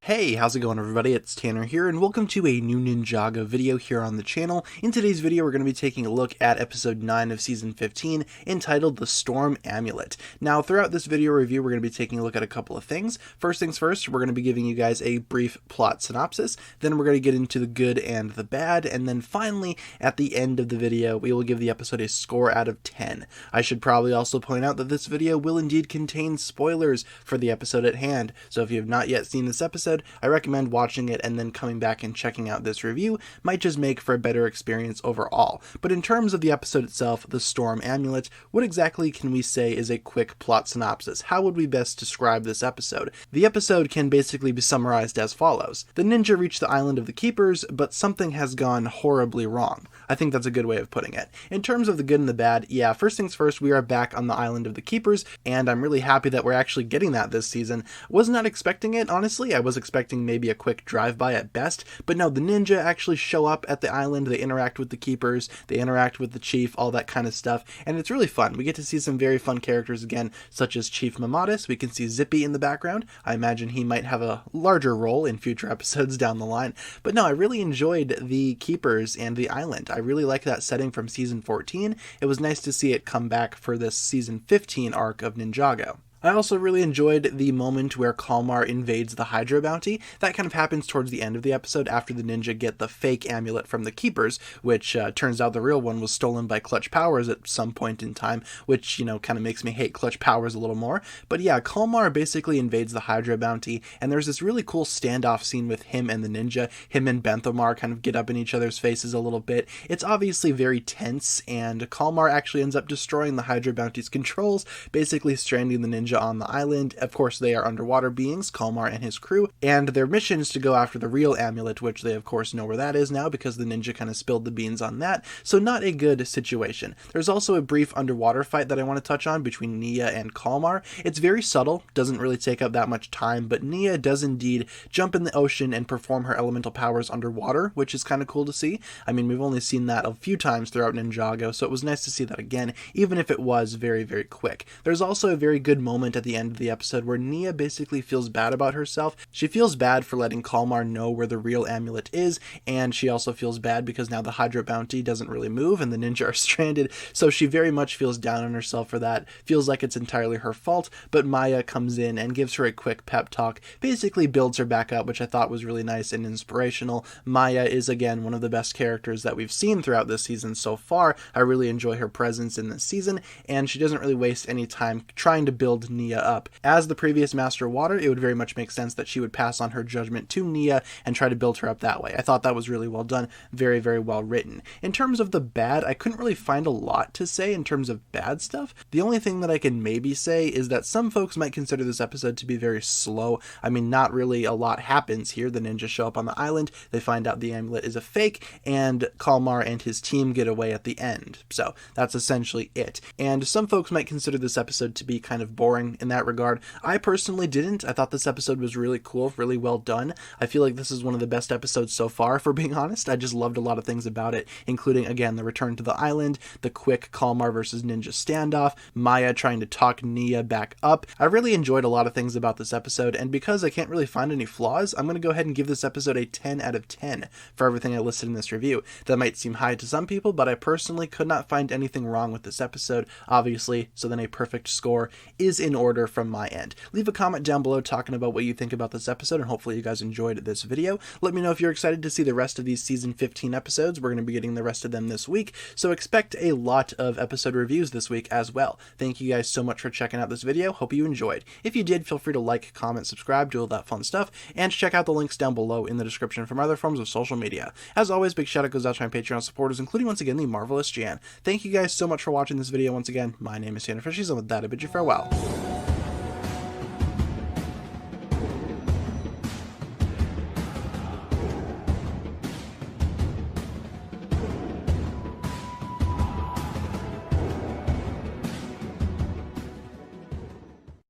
Hey, how's it going everybody? It's Tanner here, and welcome to a new Ninjago video here on the channel. In today's video, we're going to be taking a look at episode 9 of season 15, entitled The Storm Amulet. Now, throughout this video review, we're going to be taking a look at a couple of things. First things first, we're going to be giving you guys a brief plot synopsis, then we're going to get into the good and the bad, and then finally, at the end of the video, we will give the episode a score out of 10. I should probably also point out that this video will indeed contain spoilers for the episode at hand, so if you have not yet seen this episode, I recommend watching it and then coming back and checking out this review. Might just make for a better experience overall. But in terms of the episode itself, The Storm Amulet, what exactly can we say is a quick plot synopsis? How would we best describe this episode? The episode can basically be summarized as follows. The ninja reached the island of the keepers, but something has gone horribly wrong. I think that's a good way of putting it. In terms of the good and the bad, yeah, first things first, we are back on the island of the keepers, and I'm really happy that we're actually getting that this season. Was not expecting it, honestly. I was expecting maybe a quick drive-by at best, but no, the ninja actually show up at the island, they interact with the keepers, they interact with the chief, all that kind of stuff, and it's really fun. We get to see some very fun characters again, such as Chief Mamatis. We can see Zippy in the background. I imagine he might have a larger role in future episodes down the line, but no, I really enjoyed the keepers and the island. I really like that setting from season 14. It was nice to see it come back for this season 15 arc of Ninjago. I also really enjoyed the moment where Kalmar invades the Hydra bounty. That kind of happens towards the end of the episode after the ninja get the fake amulet from the keepers, which turns out the real one was stolen by Clutch Powers at some point in time, which, you know, kind of makes me hate Clutch Powers a little more. But yeah, Kalmar basically invades the Hydra bounty, and there's this really cool standoff scene with him and the ninja. Him and Benthomar kind of get up in each other's faces a little bit. It's obviously very tense, and Kalmar actually ends up destroying the Hydra bounty's controls, basically stranding the ninja on the island. Of course, they are underwater beings, Kalmar and his crew, and their mission is to go after the real amulet, which they of course know where that is now because the ninja kind of spilled the beans on that, so not a good situation. There's also a brief underwater fight that I want to touch on between Nia and Kalmar. It's very subtle, doesn't really take up that much time, but Nia does indeed jump in the ocean and perform her elemental powers underwater, which is kind of cool to see. I mean, we've only seen that a few times throughout Ninjago, so it was nice to see that again, even if it was very, very quick. There's also a very good moment at the end of the episode where Nia basically feels bad about herself. She feels bad for letting Kalmar know where the real amulet is, and she also feels bad because now the Hydra bounty doesn't really move and the ninja are stranded, so she very much feels down on herself for that, feels like it's entirely her fault, but Maya comes in and gives her a quick pep talk, basically builds her back up, which I thought was really nice and inspirational. Maya is again one of the best characters that we've seen throughout this season so far. I really enjoy her presence in this season, and she doesn't really waste any time trying to build Nia up. As the previous Master of Water, it would very much make sense that she would pass on her judgment to Nia and try to build her up that way. I thought that was really well done, very, very well written. In terms of the bad, I couldn't really find a lot to say in terms of bad stuff. The only thing that I can maybe say is that some folks might consider this episode to be very slow. I mean, not really a lot happens here. The ninjas show up on the island, they find out the amulet is a fake, and Kalmar and his team get away at the end. So that's essentially it. And some folks might consider this episode to be kind of boring in that regard. I personally didn't. I thought this episode was really cool, really well done. I feel like this is one of the best episodes so far, for being honest. I just loved a lot of things about it, including, again, the return to the island, the quick Kalmar versus ninja standoff, Maya trying to talk Nia back up. I really enjoyed a lot of things about this episode, and because I can't really find any flaws, I'm going to go ahead and give this episode a 10 out of 10 for everything I listed in this review. That might seem high to some people, but I personally could not find anything wrong with this episode, obviously, so then a perfect score is in order from my end. Leave a comment down below talking about what you think about this episode, and hopefully you guys enjoyed this video. Let me know if you're excited to see the rest of these season 15 episodes. We're going to be getting the rest of them this week, so expect a lot of episode reviews this week as well. Thank you guys so much for checking out this video. Hope you enjoyed. If you did, feel free to like, comment, subscribe, do all that fun stuff, and check out the links down below in the description from other forms of social media. As always, big shout out goes out to my Patreon supporters, including once again the marvelous Jan. Thank you guys so much for watching this video once again. My name is TannerFishies, and with that I bid you farewell.